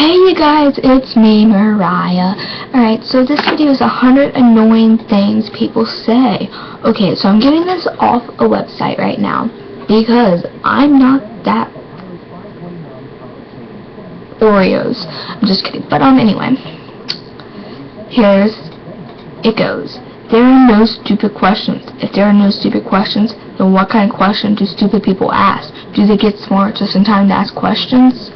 Hey you guys, it's me, Mariah. Alright, so this video is 100 annoying things people say. Okay, so I'm getting this off a website right now because I'm not that Oreos. I'm just kidding. But anyway, here's it goes. There are no stupid questions. If there are no stupid questions, then what kind of question do stupid people ask? Do they get smart just in time to ask questions?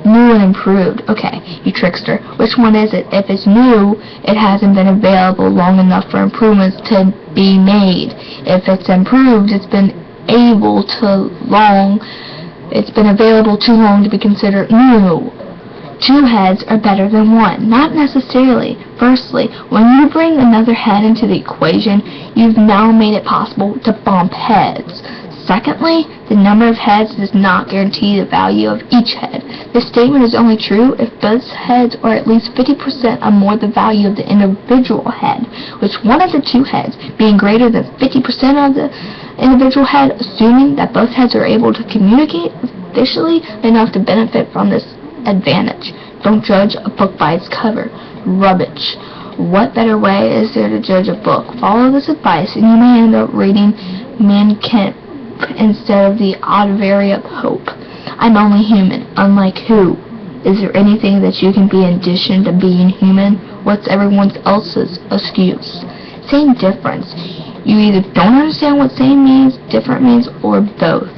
New and improved. Okay, you trickster. Which one is it? If it's new, it hasn't been available long enough for improvements to be made. If it's improved, it's been available too long to be considered new. Two heads are better than one. Not necessarily. Firstly, when you bring another head into the equation, you've now made it possible to bump heads. Secondly, the number of heads does not guarantee the value of each head. This statement is only true if both heads are at least 50% or more the value of the individual head, which one of the two heads being greater than 50% of the individual head, assuming that both heads are able to communicate efficiently enough to benefit from this advantage. Don't judge a book by its cover. Rubbish. What better way is there to judge a book? Follow this advice and you may end up reading Mein Kampf instead of the Odyssey of Hope. I'm only human, unlike who? Is there anything that you can be in addition to being human? What's everyone else's excuse? Same difference. You either don't understand what same means, different means, or both.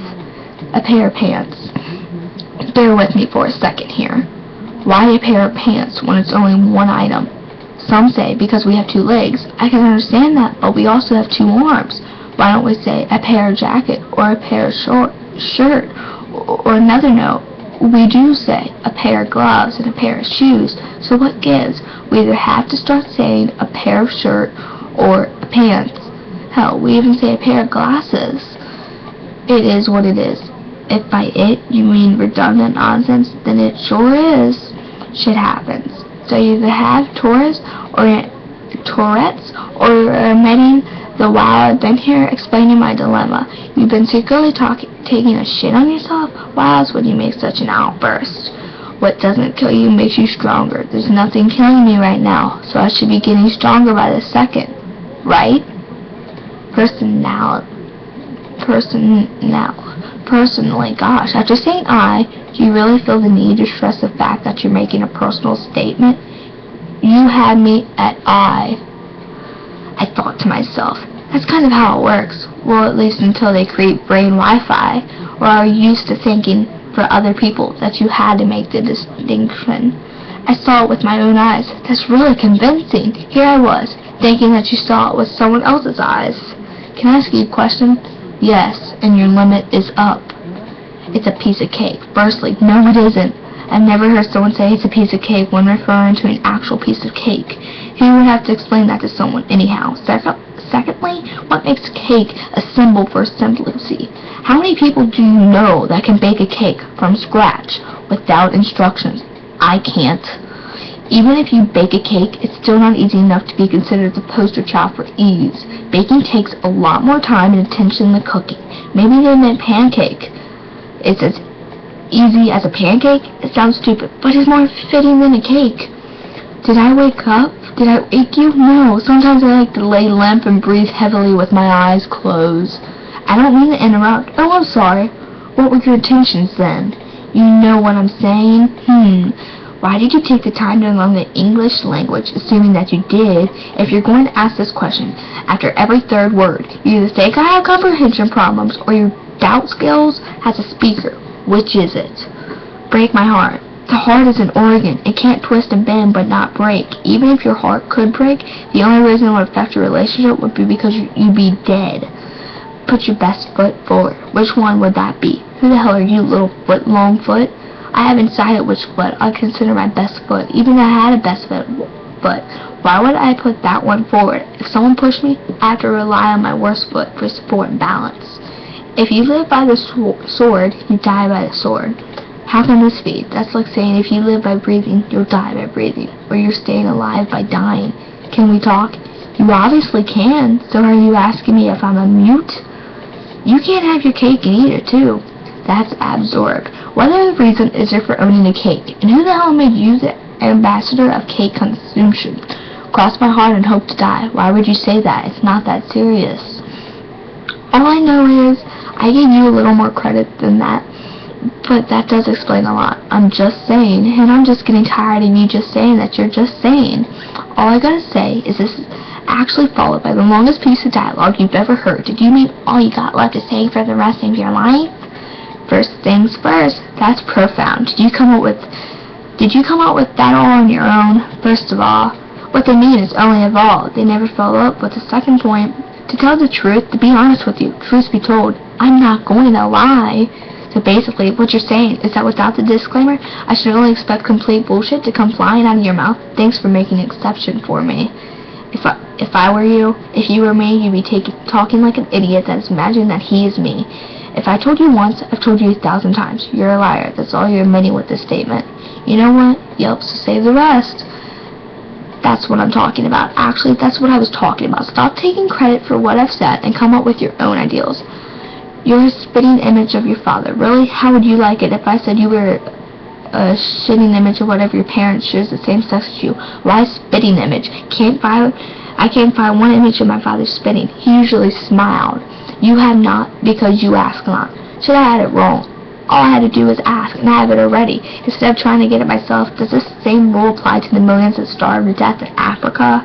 A pair of pants. Bear with me for a second here. Why a pair of pants when it's only one item? Some say because we have two legs. I can understand that, but we also have two arms. Why don't we say a pair of jacket or a pair of shirt? Or another note, we do say a pair of gloves and a pair of shoes. So what gives? We either have to start saying a pair of shirt or pants. Hell, we even say a pair of glasses. It is what it is. If by it you mean redundant nonsense, then it sure is. Shit happens. So you either have Tourette's or admitting the while I've been here explaining my dilemma. You've been secretly taking a shit on yourself? Why else would you make such an outburst? What doesn't kill you makes you stronger. There's nothing killing me right now, so I should be getting stronger by the second. Right? Personally, gosh, after saying do you really feel the need to stress the fact that you're making a personal statement? You had me at I thought to myself, that's kind of how it works. Well, at least until they create brain Wi-Fi, or are used to thinking for other people that you had to make the distinction. I saw it with my own eyes. That's really convincing. Here I was, thinking that you saw it with someone else's eyes. Can I ask you a question? Yes, and your limit is up. It's a piece of cake. Firstly, no it isn't. I've never heard someone say it's a piece of cake when referring to an actual piece of cake. Who would have to explain that to someone anyhow? Secondly, what makes cake a symbol for simplicity? How many people do you know that can bake a cake from scratch without instructions? I can't. Even if you bake a cake, it's still not easy enough to be considered the poster child for ease. Baking takes a lot more time and attention than cooking. Maybe they meant pancake. It's as easy as a pancake? It sounds stupid, but it's more fitting than a cake. Did I wake up? Did I wake you? No. Sometimes I like to lay limp and breathe heavily with my eyes closed. I don't mean to interrupt. Oh, I'm sorry. What were your intentions then? You know what I'm saying? Why did you take the time to learn the English language, assuming that you did, if you're going to ask this question after every third word? You either think I have comprehension problems, or your doubt skills as a speaker. Which is it? Break my heart. The heart is an organ. It can't twist and bend but not break. Even if your heart could break, the only reason it would affect your relationship would be because you'd be dead. Put your best foot forward. Which one would that be? Who the hell are you, little long foot? I haven't decided which foot I consider my best foot, even if I had a best foot. Why would I put that one forward? If someone pushed me, I have to rely on my worst foot for support and balance. If you live by the sword, you die by the sword. How can this be? That's like saying if you live by breathing, you'll die by breathing, or you're staying alive by dying. Can we talk? You obviously can, so are you asking me if I'm a mute? You can't have your cake and eat it too. That's absorb. What other reason is there for owning a cake? And who the hell made you the ambassador of cake consumption? Cross my heart and hope to die. Why would you say that? It's not that serious. All I know is I gave you a little more credit than that, but that does explain a lot. I'm just saying, and I'm just getting tired of you just saying that you're just saying. All I gotta say is this is actually followed by the longest piece of dialogue you've ever heard. Did you mean all you got left to say for the rest of your life? First things first, that's profound. Did you come up with that all on your own? First of all, what they mean is only evolved. They never follow up with the second point. To tell the truth, to be honest with you, truth be told, I'm not going to lie. So basically, what you're saying is that without the disclaimer, I should only expect complete bullshit to come flying out of your mouth. Thanks for making an exception for me. If I were you, if you were me, you'd be talking like an idiot that is imagining that he is me. If I told you once, I've told you 1,000 times. You're a liar. That's all you're admitting with this statement. You know what? Yelp, so save the rest. That's what I'm talking about. Actually, that's what I was talking about. Stop taking credit for what I've said and come up with your own ideals. You're a spitting image of your father. Really? How would you like it if I said you were a shitting image of whatever your parents shares the same sex as you? Why spitting image? I can't find one image of my father spitting. He usually smiled. You have not because you ask not. Should I had it wrong? All I had to do was ask, and I have it already. Instead of trying to get it myself, does this same rule apply to the millions that starve to death in Africa?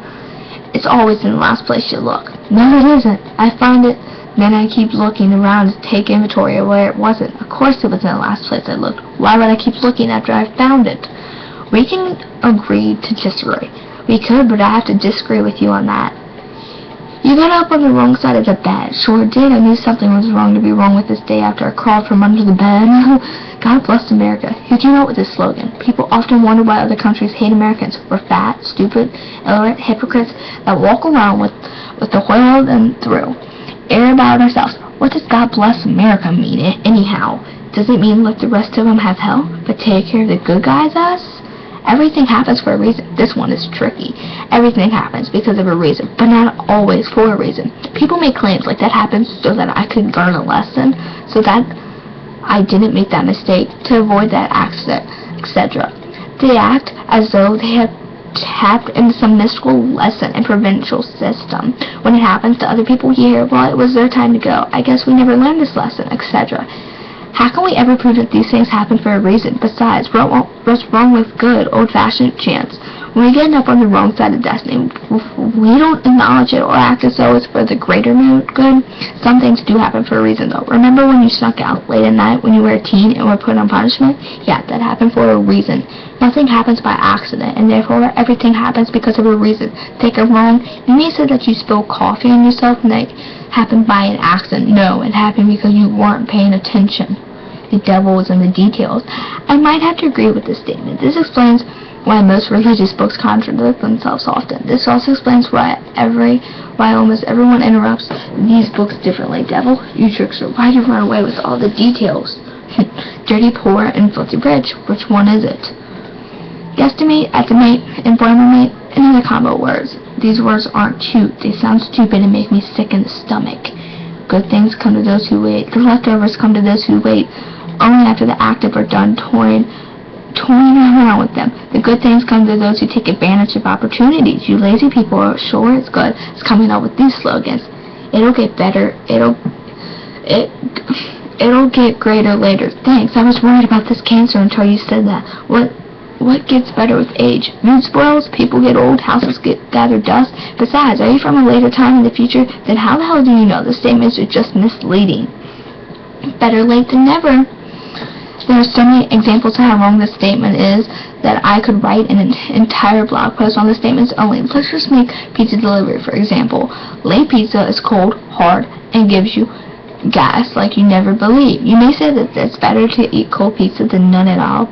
It's always in the last place you look. No, it isn't. I find it, then I keep looking around to take inventory of where it wasn't. Of course it was in the last place I looked. Why would I keep looking after I found it? We can agree to disagree. We could, but I have to disagree with you on that. You got up on the wrong side of the bed. Sure did. I knew something was wrong to be wrong with this day after I crawled from under the bed. God bless America. Who came up with this slogan? People often wonder why other countries hate Americans. We're fat, stupid, illiterate hypocrites that walk around with the whole and through. Air about ourselves. What does God bless America mean anyhow? Does it mean let the rest of them have hell, but take care of the good guys us? Everything happens for a reason. This one is tricky. Everything happens because of a reason, but not always for a reason. People make claims like that happened so that I could learn a lesson, so that I didn't make that mistake, to avoid that accident, etc. They act as though they have tapped into some mystical lesson and provincial system. When it happens to other people here, well, it was their time to go. I guess we never learned this lesson, etc. How can we ever prove that these things happen for a reason? Besides, what's wrong with good, old-fashioned chance? When we get up on the wrong side of destiny, we don't acknowledge it or act as though it's for the greater good. Some things do happen for a reason, though. Remember when you snuck out late at night when you were a teen and were put on punishment? Yeah, that happened for a reason. Nothing happens by accident, and therefore everything happens because of a reason. Take it wrong. You may say that you spilled coffee on yourself and that happened by an accident. No, it happened because you weren't paying attention. The devil is in the details. I might have to agree with this statement. This explains why most religious books contradict themselves often. This also explains why almost everyone interrupts these books differently. Devil, you trickster, why'd you run away with all the details? Dirty, poor, and filthy rich. Which one is it? Guesstimate, estimate, informate, and other combo words. These words aren't cute. They sound stupid and make me sick in the stomach. Good things come to those who wait. The leftovers come to those who wait only after the active are done toying around with them. The good things come to those who take advantage of opportunities. You lazy people are sure it's good. It's coming up with these slogans. It'll get better. It'll get greater later. Thanks. I was worried about this cancer until you said that. What gets better with age? Mood spoils, people get old, houses gather dust. Besides, are you from a later time in the future? Then how the hell do you know? The statements are just misleading. Better late than never. There are so many examples of how wrong this statement is that I could write an entire blog post on the statements only. Let's just make pizza delivery, for example. Late pizza is cold, hard, and gives you gas like you never believe. You may say that it's better to eat cold pizza than none at all.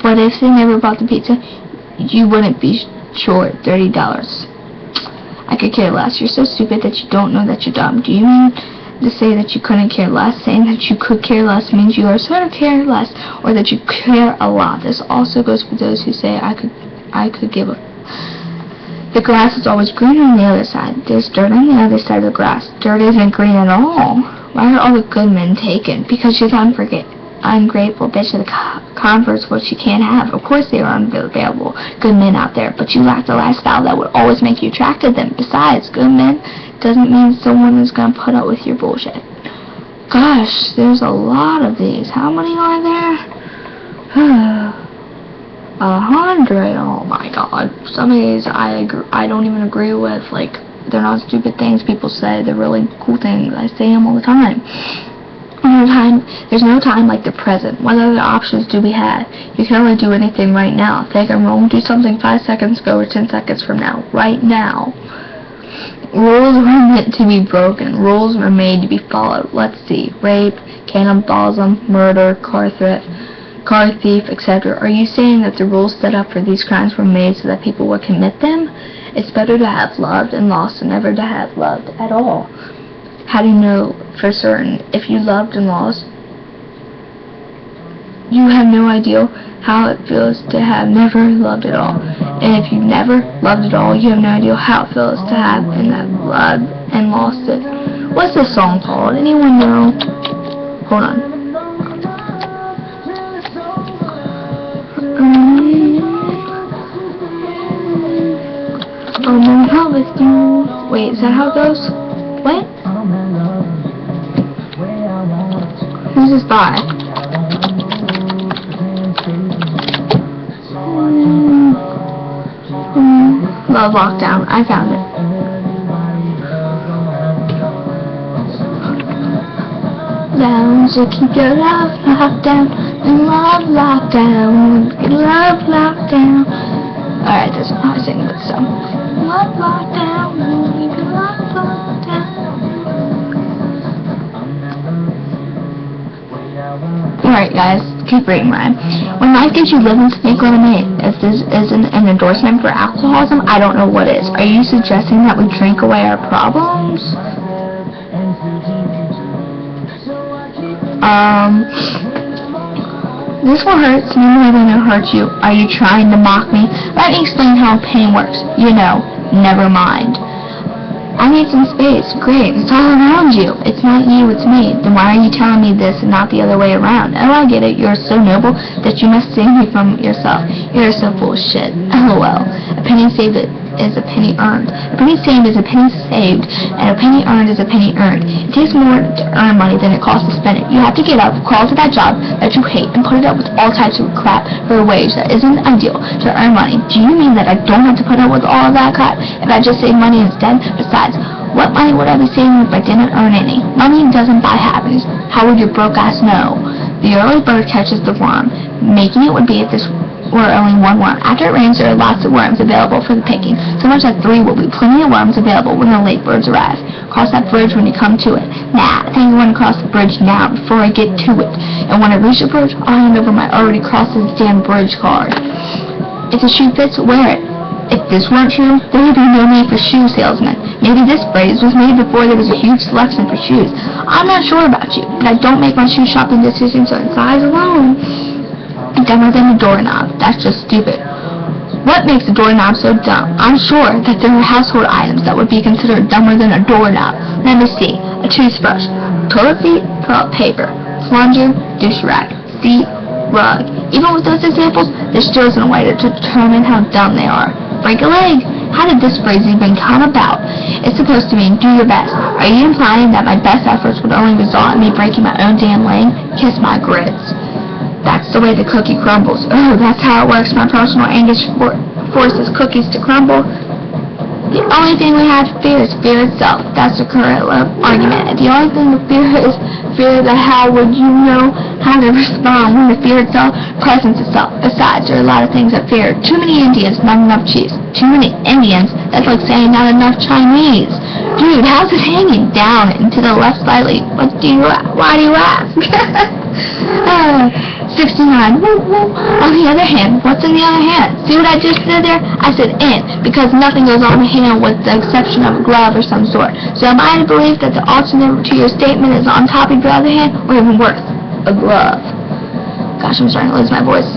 But if they never bought the pizza, you wouldn't be short $30. I could care less. You're so stupid that you don't know that you're dumb. Do you mean to say that you couldn't care less? Saying that you could care less means you are sort of care less, or that you care a lot. This also goes for those who say I could give a... The grass is always greener on the other side. There's dirt on the other side of the grass. Dirt isn't green at all. Why are all the good men taken? Because you don't forget. ungrateful bitch of the converse, which you can't have. Of course there are unavailable good men out there, but you lack the lifestyle that would always make you attracted to them. Besides, good men doesn't mean someone is going to put up with your bullshit. Gosh, there's a lot of these. How many are there? 100. Oh my god. Some of these I don't even agree with. Like, they're not stupid things people say. They're really cool things. I say them all the time. There's no time like the present. What other options do we have? You can only do anything right now. Think I'm wrong. Do something 5 seconds ago or 10 seconds from now. Right now. Rules were meant to be broken. Rules were made to be followed. Let's see. Rape, cannibalism, murder, car theft, car thief, etc. Are you saying that the rules set up for these crimes were made so that people would commit them? It's better to have loved and lost than never to have loved at all. How do you know for certain if you loved and lost? You have no idea how it feels to have never loved at all. And if you've never loved at all, you have no idea how it feels to have and have loved and lost it. What's this song called? Anyone know? Hold on. I'm in love with you. Wait, is that how it goes? What? Who's this by? Love Lockdown. I found it. Down, so keep your love locked down. And love lockdown. Love lockdown. Alright, that's not how I sing it, so. Love lockdown. Keep your love locked down. Alright guys, keep reading mine. When life gives you living snake lemonade, if this isn't an endorsement for alcoholism, I don't know what is. Are you suggesting that we drink away our problems? This will hurt me more than it hurts you. Are you trying to mock me? Let me explain how pain works. You know, never mind. I need some space. Great, it's all around you. It's not you, it's me. Then why are you telling me this and not the other way around? Oh, I get it. You're so noble that you must save me from yourself. You're so full of shit. LOL. A penny saved is a penny earned. A penny saved is a penny saved, and a penny earned is a penny earned. It takes more to earn money than it costs to spend it. You have to get up, crawl to that job that you hate, and put it up with all types of crap for a wage that isn't ideal to earn money. Do you mean that I don't have to put up with all of that crap if I just save money instead? Besides, what money would I be saving if I didn't earn any? Money doesn't buy happiness. How would your broke ass know? The early bird catches the worm. Making it would be if this were only one worm. After it rains, there are lots of worms available for the picking. So much that 3 will be plenty of worms available when the late birds arrive. Cross that bridge when you come to it. Nah, I think you want to cross the bridge now before I get to it. And when I reach the bridge, I'll hand over my already crossed this damn bridge card. If the shoe fits, wear it. If this weren't true, there would be no need for shoe salesmen. Maybe this phrase was made before there was a huge selection for shoes. I'm not sure about you, but I don't make my shoe shopping decisions on size alone. Dumber than a doorknob. That's just stupid. What makes a doorknob so dumb? I'm sure that there are household items that would be considered dumber than a doorknob. Let me see. A toothbrush, toilet paper, plunger, dish rag, seat, rug. Even with those examples, there still isn't a way to determine how dumb they are. Break a leg. How did this phrase even come about? It's supposed to mean do your best. Are you implying that my best efforts would only result in me breaking my own damn leg? Kiss my grits. That's the way the cookie crumbles. Oh, that's how it works. My personal anguish forces cookies to crumble. The only thing we have to fear is fear itself. That's the current argument. The only thing to fear is fear that how would you know how to respond when the fear itself presents itself. Besides, there are a lot of things that fear. Too many Indians, not enough cheese. Too many Indians, that's like saying not enough Chinese. Dude, how's it hanging down and to the left slightly? Why do you ask? 69. On the other hand, what's in the other hand? See what I just did there? I said in, because nothing goes on the hand with the exception of a glove or some sort. So am I to believe that the alternate to your statement is on top of your other hand, or even worse, a glove? Gosh, I'm starting to lose my voice.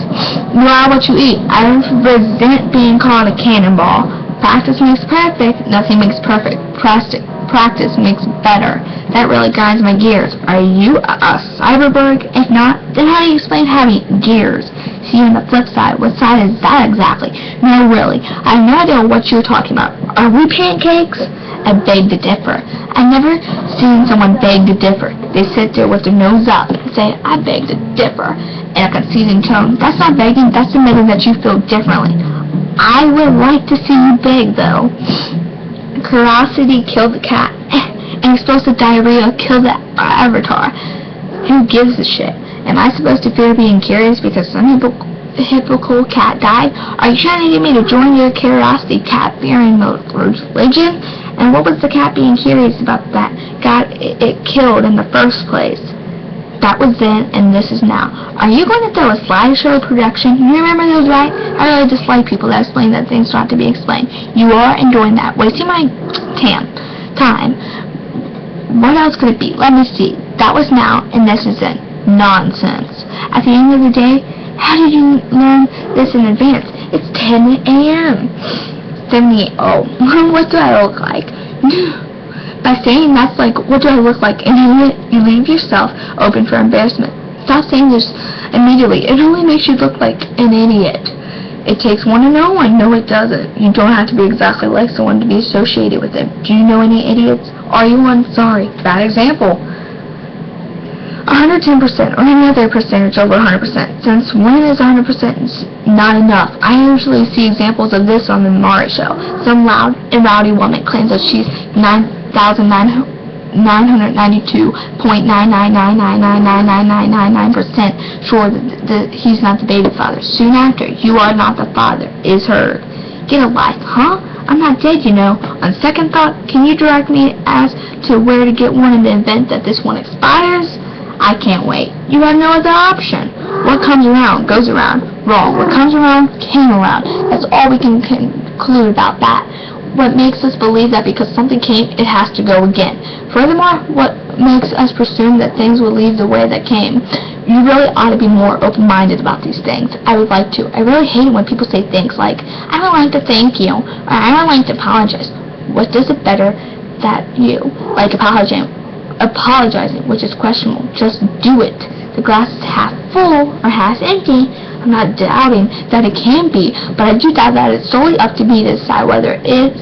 You are what you eat. I resent being called a cannonball. Practice makes perfect. Nothing makes perfect. Practice makes better. That really grinds my gears. Are you a cyberberg? If not, then how do you explain having gears? See, on the flip side, what side is that exactly? No, really, I have no idea what you're talking about. Are we pancakes? I beg to differ. I've never seen someone beg to differ. They sit there with their nose up and say, I beg to differ, in a conceding tone. That's not begging, that's admitting that you feel differently. I would like to see you beg, though. Curiosity killed the cat, and explosive diarrhea killed the avatar. Who gives a shit? Am I supposed to fear being curious because some hypocritical cat died? Are you trying to get me to join your curiosity cat-fearing religion? And what was the cat being curious about that got it killed in the first place? That was then, and this is now. Are you going to throw a slideshow production? You remember those, right? I really dislike people that explain that things don't have to be explained. You are enjoying that. Wasting my time. What else could it be? Let me see. That was now, and this is then. Nonsense. At the end of the day, how did you learn this in advance? It's 10 a.m. 78. Oh, what do I look like? By saying that's like, what do I look like? And you leave yourself open for embarrassment. Stop saying this immediately. It only makes you look like an idiot. It takes one to know one. No, it doesn't. You don't have to be exactly like someone to be associated with them. Do you know any idiots? Are you one? Sorry. Bad example. 110% or any other percentage over 100%. Since when is 100% not enough? I usually see examples of this on the Maury show. Some loud and rowdy woman claims that she's 9,992.999999999% sure that he's not the baby father. Soon after, you are not the father, is heard. Get a life, huh? I'm not dead, you know. On second thought, can you direct me as to where to get one in the event that this one expires? I can't wait. You have no other option. What comes around goes around. Wrong. What comes around came around. That's all we can conclude about that. What makes us believe that because something came, it has to go again. Furthermore, what makes us presume that things will leave the way that came? You really ought to be more open-minded about these things. I would like to. I really hate it when people say things like, I don't like to thank you, or I don't like to apologize. What does it better that you like apologizing, which is questionable? Just do it. The glass is half full or half empty. I'm not doubting that it can be, but I do doubt that it's solely up to me to decide whether it is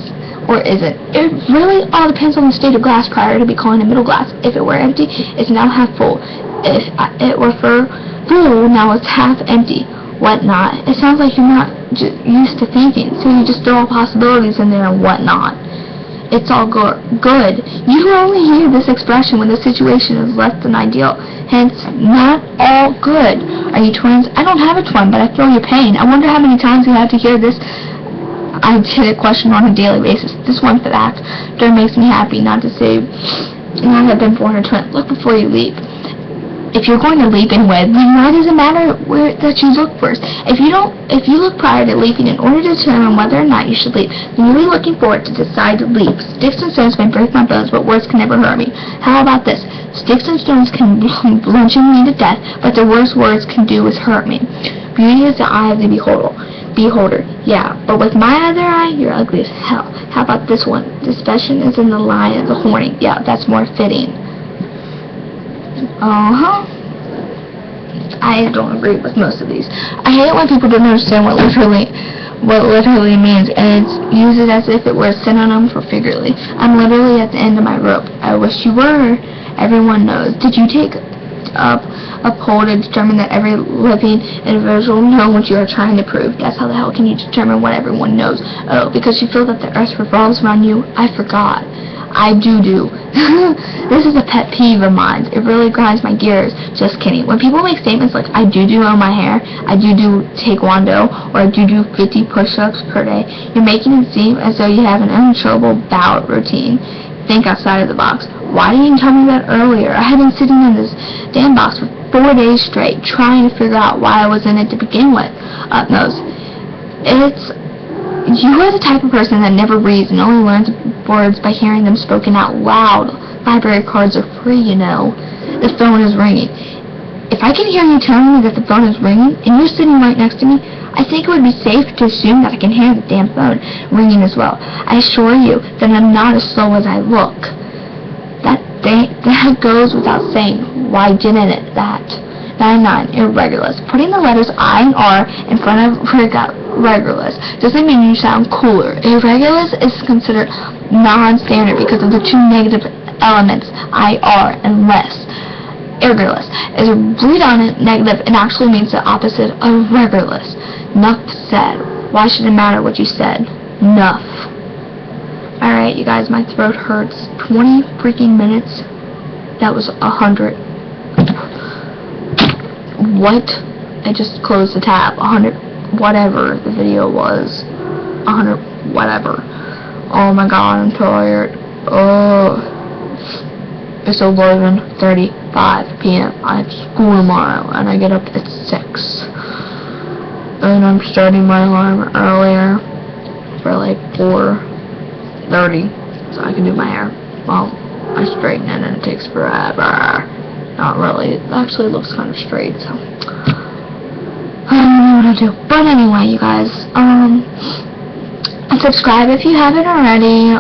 or isn't. It really all depends on the state of glass prior to be calling a middle glass. If it were empty, it's now half full. If it were full, now it's half empty. Whatnot. It sounds like you're not used to thinking, so you just throw all possibilities in there and whatnot. It's all good. You only hear this expression when the situation is less than ideal. Hence, not all good. Are you twins? I don't have a twin, but I feel your pain. I wonder how many times you have to hear this. I get a question on a daily basis. This one fact makes me happy, not to say I have been born a twin. Look before you leap. If you're going to leap and wed, then why does it matter that you look first? If you look prior to leaping in order to determine whether or not you should leap, then you'll be looking forward to decide to leap. Sticks and stones may break my bones, but words can never hurt me. How about this? Sticks and stones can bludgeon me to death, but the worst words can do is hurt me. Beauty is the eye of the beholder. Yeah, but with my other eye, you're ugly as hell. How about this one? Discretion is in the line of the horny. Yeah, that's more fitting. I don't agree with most of these. I hate when people don't understand what literally means, and use it as if it were a synonym for figuratively. I'm literally at the end of my rope. I wish you were. Everyone knows. Did you take up a poll to determine that every living individual knows what you are trying to prove? That's how the hell can you determine what everyone knows? Oh, because you feel that the earth revolves around you? I forgot. I do. This is a pet peeve of mine. It really grinds my gears. Just kidding. When people make statements like, I do on my hair, I do taekwondo, or I do 50 push-ups per day, you're making it seem as though you have an unshowable bowel routine. Think outside of the box. Why didn't you tell me that earlier? I had been sitting in this damn box for 4 days straight, trying to figure out why I was in it to begin with. You are the type of person that never reads and only learns words by hearing them spoken out loud. Library cards are free, you know. The phone is ringing. If I can hear you telling me that the phone is ringing, and you're sitting right next to me, I think it would be safe to assume that I can hear the damn phone ringing as well. I assure you that I'm not as slow as I look. That That goes without saying. Why didn't it that? 99. Irregulars. Putting the letters I and R in front of regulars doesn't mean you sound cooler. Irregulars is considered non-standard because of the two negative elements, I, R, and less. Irregulars is redundant negative and actually means the opposite of regulars. Enough said. Why should it matter what you said? Enough. Alright, you guys, my throat hurts. 20 freaking minutes. That was 100. What? I just closed the tab. 100, whatever the video was. 100, whatever. Oh my god, I'm tired. Oh. It's 11:35 p.m. I have school tomorrow, and I get up at 6. And I'm starting my alarm earlier for like 4:30, so I can do my hair. Well, I straighten it and it takes forever. Not really. It actually looks kind of straight, so I don't know what to do. But anyway, you guys, subscribe if you haven't already.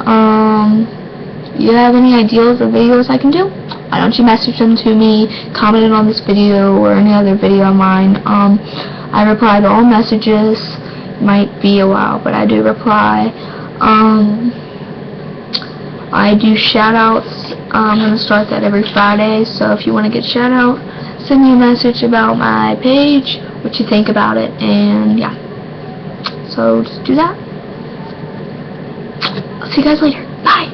You have any ideas of videos I can do? Why don't you message them to me, comment it on this video or any other video of mine. I reply to all messages. Might be a while, but I do reply. I do shout-outs. I'm going to start that every Friday, so if you want to get shout-out, send me a message about my page, what you think about it, and yeah. So just do that. I'll see you guys later. Bye.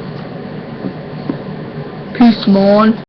Peace, man.